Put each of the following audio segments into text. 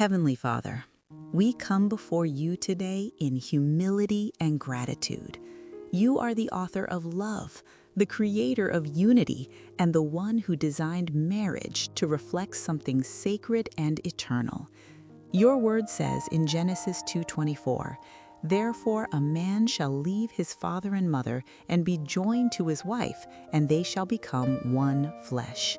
Heavenly Father, we come before you today in humility and gratitude. You are the author of love, the creator of unity, and the one who designed marriage to reflect something sacred and eternal. Your word says in Genesis 2:24, "Therefore a man shall leave his father and mother and be joined to his wife, and they shall become one flesh."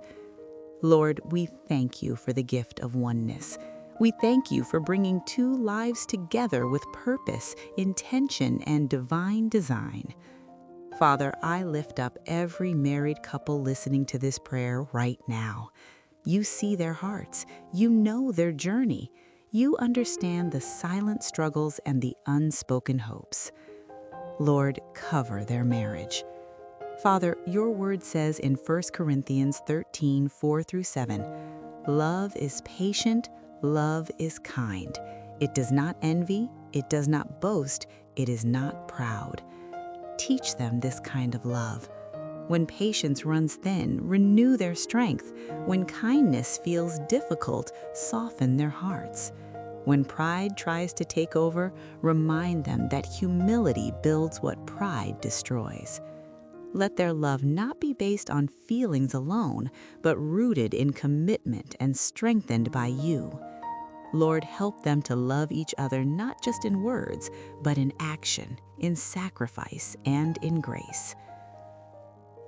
Lord, we thank you for the gift of oneness. We thank you for bringing two lives together with purpose, intention, and divine design. Father, I lift up every married couple listening to this prayer right now. You see their hearts. You know their journey. You understand the silent struggles and the unspoken hopes. Lord, cover their marriage. Father, your word says in 1 Corinthians 13:4-7, "Love is patient, love is kind. It does not envy, it does not boast, it is not proud." Teach them this kind of love. When patience runs thin, renew their strength. When kindness feels difficult, soften their hearts. When pride tries to take over, remind them that humility builds what pride destroys. Let their love not be based on feelings alone, but rooted in commitment and strengthened by you. Lord, help them to love each other not just in words, but in action, in sacrifice, and in grace.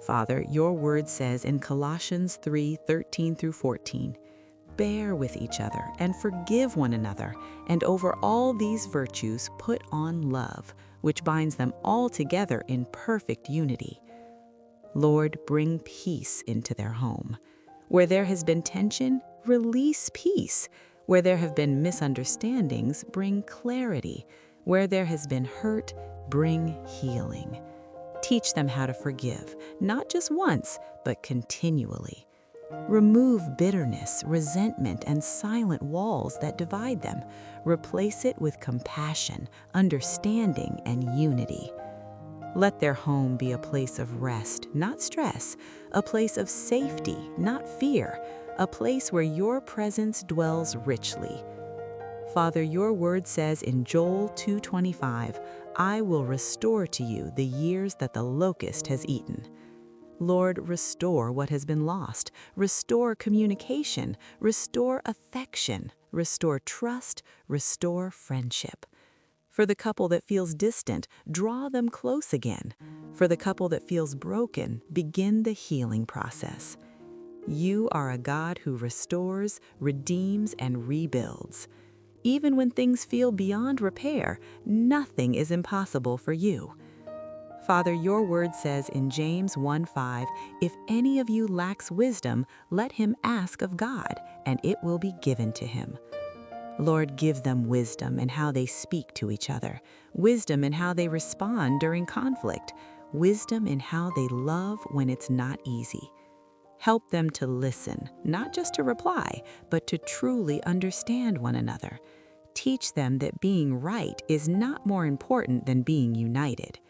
Father, your word says in Colossians 3:13-14, "Bear with each other and forgive one another, and over all these virtues put on love, which binds them all together in perfect unity." Lord, bring peace into their home. Where there has been tension, release peace. Where there have been misunderstandings, bring clarity. Where there has been hurt, bring healing. Teach them how to forgive, not just once, but continually. Remove bitterness, resentment, and silent walls that divide them. Replace it with compassion, understanding, and unity. Let their home be a place of rest, not stress, a place of safety, not fear, a place where your presence dwells richly. Father, your word says in Joel 2:25, "I will restore to you the years that the locust has eaten." Lord, restore what has been lost. Restore communication. Restore affection. Restore trust. Restore friendship. For the couple that feels distant, draw them close again. For the couple that feels broken, begin the healing process. You are a God who restores, redeems, and rebuilds. Even when things feel beyond repair, nothing is impossible for you. Father, your word says in James 1:5, "If any of you lacks wisdom, let him ask of God, and it will be given to him." Lord, give them wisdom in how they speak to each other, wisdom in how they respond during conflict, wisdom in how they love when it's not easy. Help them to listen, not just to reply, but to truly understand one another. Teach them that being right is not more important than being united.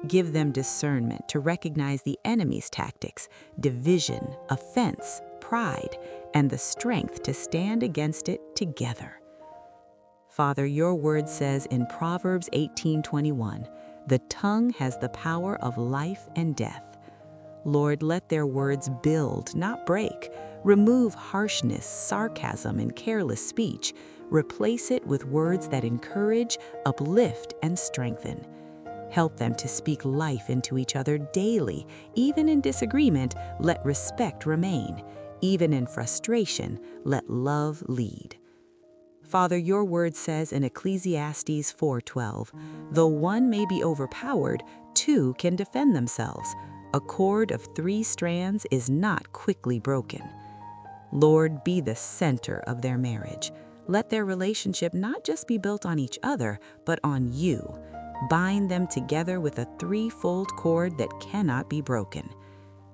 Give them discernment to recognize the enemy's tactics, division, offense, pride, and the strength to stand against it together. Father, your word says in Proverbs 18:21, "The tongue has the power of life and death." Lord, let their words build, not break. Remove harshness, sarcasm, and careless speech. Replace it with words that encourage, uplift, and strengthen. Help them to speak life into each other daily. Even in disagreement, let respect remain. Even in frustration, let love lead. Father, your word says in Ecclesiastes 4:12, "Though one may be overpowered, two can defend themselves. A cord of 3 strands is not quickly broken." Lord, be the center of their marriage. Let their relationship not just be built on each other, but on you. Bind them together with a 3-fold cord that cannot be broken.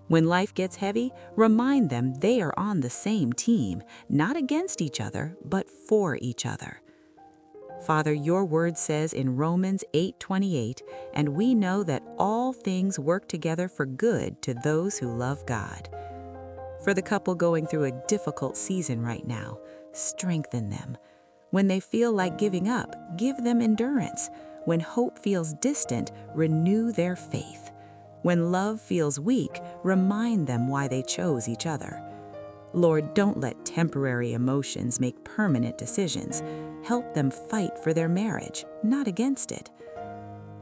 When life gets heavy, remind them they are on the same team, not against each other, but for each other. Father, your word says in Romans 8:28, "And we know that all things work together for good to those who love God." For the couple going through a difficult season right now, strengthen them. When they feel like giving up, give them endurance. When hope feels distant, renew their faith. When love feels weak, remind them why they chose each other. Lord, don't let temporary emotions make permanent decisions. Help them fight for their marriage, not against it.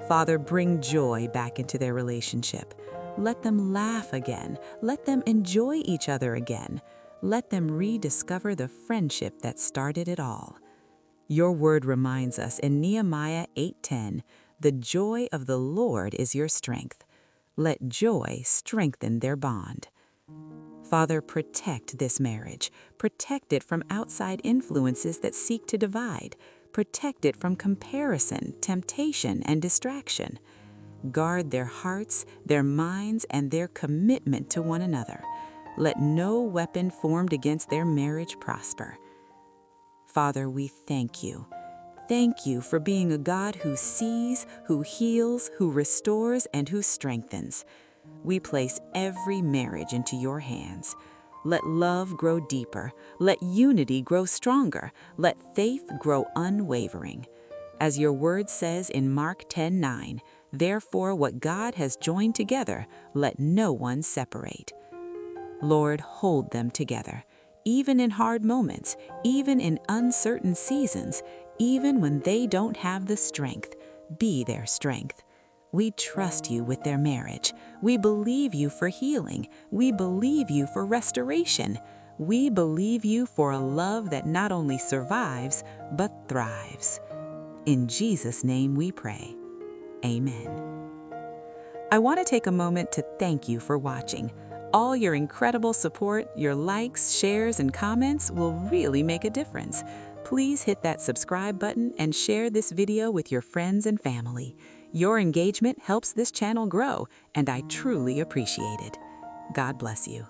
Father, bring joy back into their relationship. Let them laugh again. Let them enjoy each other again. Let them rediscover the friendship that started it all. Your word reminds us in Nehemiah 8:10, "The joy of the Lord is your strength." Let joy strengthen their bond. Father, protect this marriage. Protect it from outside influences that seek to divide. Protect it from comparison, temptation, and distraction. Guard their hearts, their minds, and their commitment to one another. Let no weapon formed against their marriage prosper. Father, we thank you. Thank you for being a God who sees, who heals, who restores, and who strengthens. We place every marriage into your hands. Let love grow deeper. Let unity grow stronger. Let faith grow unwavering. As your word says in Mark 10:9, "Therefore what God has joined together, let no one separate." Lord, hold them together, even in hard moments, even in uncertain seasons, even when they don't have the strength. Be their strength. We trust you with their marriage. We believe you for healing. We believe you for restoration. We believe you for a love that not only survives, but thrives. In Jesus' name we pray. Amen. I want to take a moment to thank you for watching. All your incredible support, your likes, shares, and comments will really make a difference. Please hit that subscribe button and share this video with your friends and family. Your engagement helps this channel grow, and I truly appreciate it. God bless you.